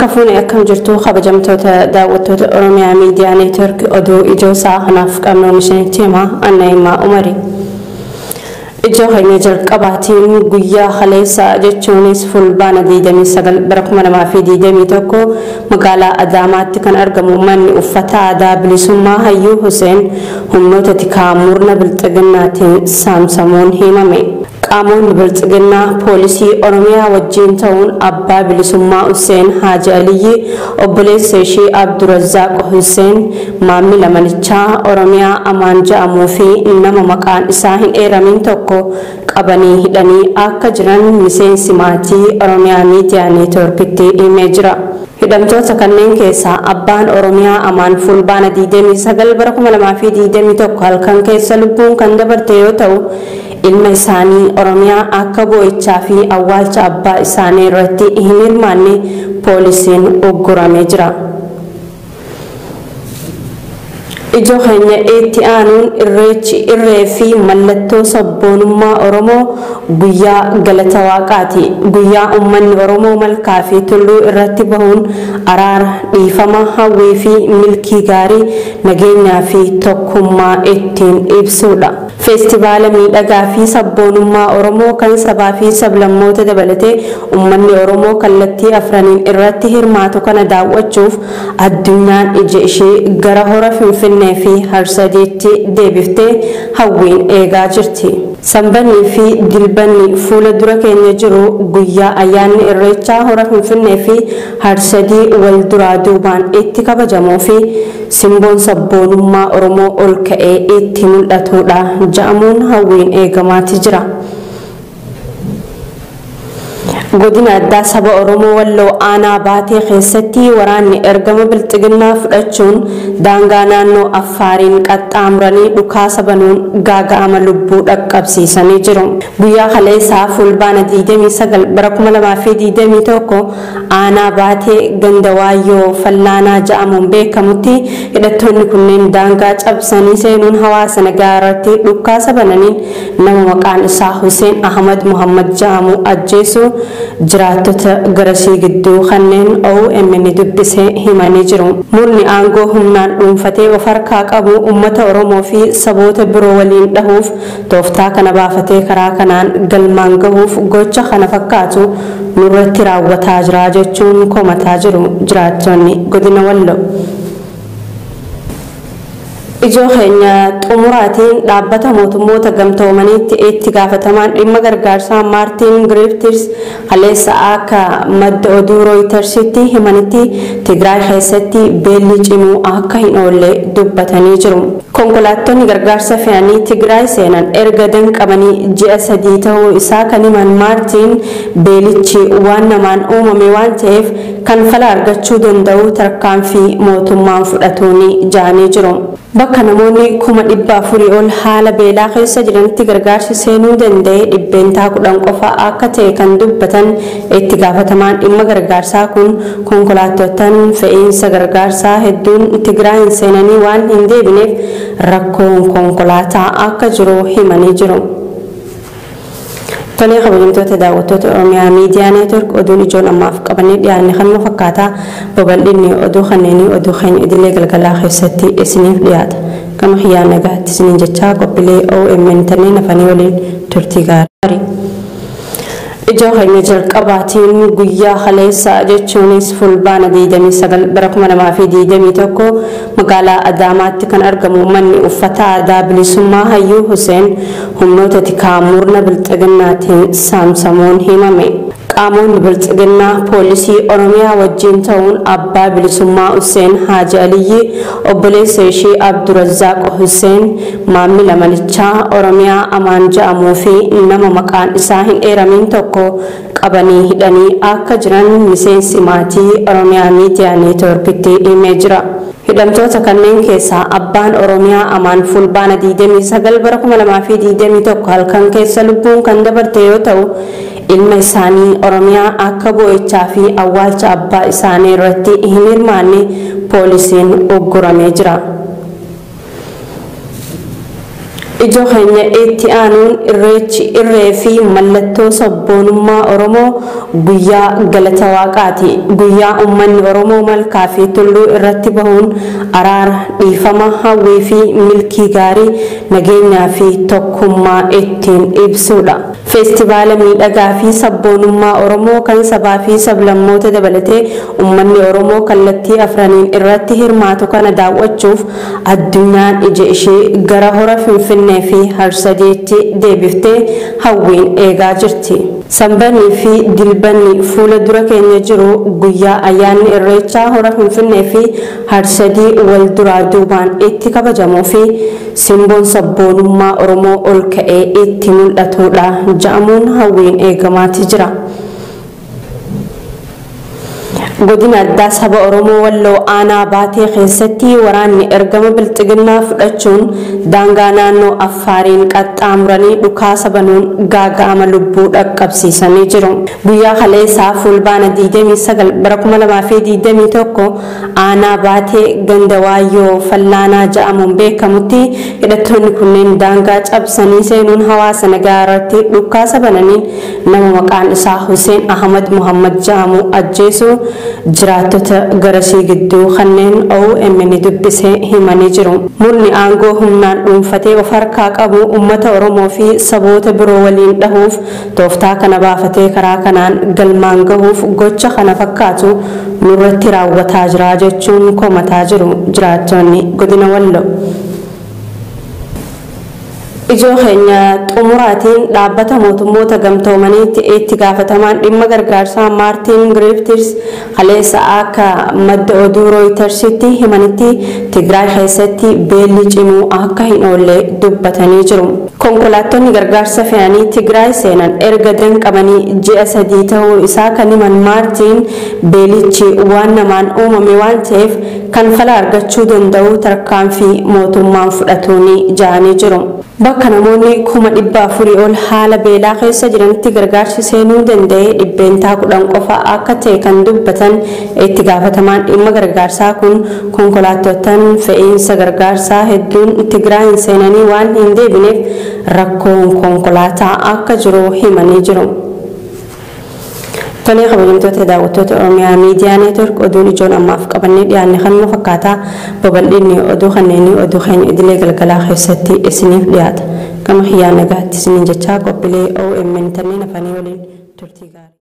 Harkafuun akkam jirtu kabajamtoota daawwattoota Oromiyaa Miidiyaa Neetwork oduu ijoo sa'a kanaaf qabnu isinitti hima Annaymaa Umari. Ijoo keenya jalqabaatiin guyyaa kaleessaa jechuunis fulbaana 29 bara 2021 magaalaa Adaamaatti kan argamu manni uffata aadaa bilisummaa Hayyuu Huseen humnoota tikaa murna bilxiginnaatiin saamsamuun himame. Qaamonni bilxiginnaa poolisii Oromiyaa wajjin ta'uun abbaa bilisummaa Huseen Haaji Aliyyi obboleessa ishee Abdurazaaq Huseen maamila manichaa Oromiyaa Amaan jedhamuu fi nama maqaan isaa hin eeramin tokko qabanii hidhanii akka jiran miseensi maatii Oromiyaa Miidiyaa Neetworkitti himee jira. Hidhamtoota kanneen keessaa abbaan Oromiyaa Amaan fulbaana 29 bara 2021 halkan keessa lubbuun kan dabarte yoo ta'u ilma isaanii Oromiyaa akka boo'ichaa fi awwaalcha abbaa isaanii irratti hin hirmaanne poolisiin ugguramee jira. Ijoo keenya itti aanuun irree fi mallattoo sabboonummaa Oromoo guyyaa galata waaqaati. Guyyaa uummanni Oromoo malkaa fi tulluu irratti bahuun araara, dhiifama, hawwii fi milkii gaarii, nageenyaa fi tokkummaa ittiin ibsuudha. Feestivaala miidhagaa fi sabboonummaa Oromoo kan sabaa fi sablammoota dabalatee uummanni Oromoo kallattii afraniin irratti hirmaatu kana daawwachuuf addunyaan ija ishee gara hora Finfinnee fi Harsadiitti deebiftee hawwiin eegaa jirti. Sanbannii fi dilbanni fuula dura keenya jiru guyyaa ayyaanni irreechaa hora Finfinnee fi Harsadii wal duraa duubaan itti kabajamuu fi simboon sabboonummaa Oromoo ol ka'ee itti mul'atudha jedhamuun hawwiin eegamaati jira. Godina addaa saba Oromoo Walloo aanaa baatee keessatti waraanni ergama bilxiginnaa fudhachuun daangaa naannoo Affaariin qaxxaamuranii dhukaasa banuun gaaga'ama lubbuu dhaqqabsiisanii jiru. Guyyaa kaleessaa fulbaana 29 bara 2021 aanaa baatee ganda waayyoo fallaanaa jedhamuun beekamutti hidhattoonni kunneen daangaa cabsanii seenuun hawaasa nagaa irratti dhukaasa bananiin nama maqaan isaa Huseen Ahmad Muhammad jedhamu ajjeesuu jiraattota garasii gidduu kanneen OMN dubbisee himanii jiru. Murni aangoo humnaan dhuunfatee of harkaa qabu uummata Oromoo fi saboota biroo waliin dhahuuf tooftaa kana baafatee karaa kanaan galmaan gahuuf gocha kana fakkaatu nurratti raawwataa jira jechuun komataa jiru jiraattonni godina Walloo. Ijoo keenya xumuraatiin dhaabbata mootummoota gamtoomaniitti itti gaafatamaan dhimma gargaarsaa Maartiin Griffiths kaleessa akka madda oduu Rooyitersitti himanitti Tigraay keessatti beelli cimuu akka hin oolle dubbatanii jiru. Konkolaattonni gargaarsa fe'anii Tigraay seenan erga danqabanii ji'a 3 ta'uu isaa kan himan Maartiin beelichi waan namaan uumame waan ta'eef kan fala argachuu danda'u tarkaanfii mootummaan fudhatuuni jedhanii jiru. Bakka namoonni 400,000 ol haala beelaa keessa jiranitti gargaarsi seenuu danda'e dhibbeentaa 10 qofa akka ta'e kan dubbatan itti gaafatamaan dhimma gargaarsaa kun konkolaattootaan fe'iinsa gargaarsaa hedduun Tigraayin seenanii waan hin deebineef rakkoon konkolaataa akka jiru himanii jiru. Tolee kabajamtoota daawwattoota Oromiyaa Miidiyaa Neetwork oduun ijoon ammaaf qabannee dhiyaanne kan fakkaata babal'inni oduu kanneenii oduu keenya idilee galgalaa keessatti isiniif dhiyaata. Gama xiyyaa nagaatti isiniin jechaa qophiilee OMN tanneen hafanii waliin turtii gaarii. Ijoo keenya jalqabaatiin guyyaa kaleessaa jechuunis fulbaana 29 bara 2021 magaalaa Adaamaatti kan argamu manni uffata aadaa bilisummaa Hayyuu Huseen humnoota tikaa murna bilxiginnaatiin saamsamuun himame. Qaamonni bilxiginnaa poolisii Oromiyaa wajjin ta'uun abbaa bilisummaa Huseen Haaji Aliyyi obboleessa ishee Abdurazaaq Huseen maamila manichaa Oromiyaa Amaan jedhamuu fi nama maqaan isaa hin eeramin tokko qabanii hidhanii akka jiran miseensi maatii Oromiyaa Miidiyaa Neetworkitti himee jira. Hidhamtoota kanneen keessaa abbaan Oromiyaa Amaan fulbaana 29 bara 2021 halkan keessa lubbuun kan dabarte yoo ta'u ilma isaanii Oromiyaa akka boo'ichaa fi awwaalcha abbaa isaanii irratti hin hirmaanne poolisiin ugguramee jira. Ijoo keenya itti aanuun irreechi irree fi mallattoo sabboonummaa Oromoo guyyaa galata waaqaati. Guyyaa uummanni Oromoo malkaa fi tulluu irratti bahuun araara, dhiifama, hawwii fi milkii gaarii, nageenyaa fi tokkummaa ittiin ibsudha. Feestivaala miidhagaa fi sabboonummaa Oromoo kan sabaa fi sablammoota dabalatee uummanni Oromoo kallattii afraniin irratti hirmaatu kana daawwachuuf addunyaan ija ishee gara hora Finfinnee fi Harsadeetti deebiftee hawwiin eegaa jirti. Sanbanii fi dilbanni fuula dura keenya jiru guyyaa ayyaanni irreechaa hora Finfinnee fi Harsadii wal duraa duubaan itti kabajamuu fi simboon sabboonummaa Oromoo ol ka'ee itti mul'atudha jedhamuun hawwiin eegamaatti jira. Godina addaa saba Oromoo Walloo aanaa baatee keessatti waraanni ergama bilxiginnaa fudhachuun daangaa naannoo Affaariin qaxxaamuranii dhukaasa banuun gaaga'ama lubbuu dhaqqabsiisanii jiru. Guyyaa kaleessaa fulbaana 29 bara 2021 aanaa baatee ganda waayyoo fallaanaa jedhamuun beekamutti hidhattoonni kunneen daangaa cabsanii seenuun hawaasa nagaa irratti dhukaasa bananiin nama maqaan isaa Hussein Ahmad Muhammad jedhamu ajjeesuu jiraattota garasii gidduu kanneen OMN dubbisee himanii jiru. Murni aangoo humnaan dhuunfatee of harkaa qabu uummata Oromoo fi saboota biroo waliin dhahuuf tooftaa kana baafatee karaa kanaan galmaan gahuuf gocha kana fakkaatu nurratti raawwataa jira jechuun komataa jiru jiraattonni godina Walloo. Ijoo keenya xumuraatiin dhaabbata mootummoota gamtoomaniitti itti gaafatamaan dhimma gargaarsaa Maartin Griffiths kaleessa akka madda oduu Rooyitersitti himanitti Tigraay keessatti beelli cimuu akka hin oolle dubbatanii jiru. Konkolaattonni gargaarsa fe'anii Tigraay seenan erga danqabanii ji'a 3 ta'uu isaa kan himan Maartin beelichi waan namaan uumame waan ta'eef kan fala argachuu danda'u tarkaanfii mootummaan fudhatuuni jedhanii jiru. Bakka namoonni 400,000 ol haala beelaa keessa jiranitti gargaarsi seenuu danda'e dhibbeentaa 10 qofa akka ta'e kan dubbatan itti gaafatamaan dhimma gargaarsaa kun konkolaattootaan fe'iinsa gargaarsaa hedduun Tigraayin seenanii waan hin deebineef rakkoon konkolaataa akka jiru himanii jiru. Tolee kabajamtoota daawwattoota Oromiyaa Miidiyaa Neetwork oduun ijoon ammaaf qabannee dhiyaanne kan nu fakkaata babal'inni oduu kanneenii oduu keenya idilee galgalaa keessatti isiniif dhiyaata. Gama xiyyaa nagaatti isiniin jechaa qophiilee OMN tanneen afanii waliin turtii gaarii.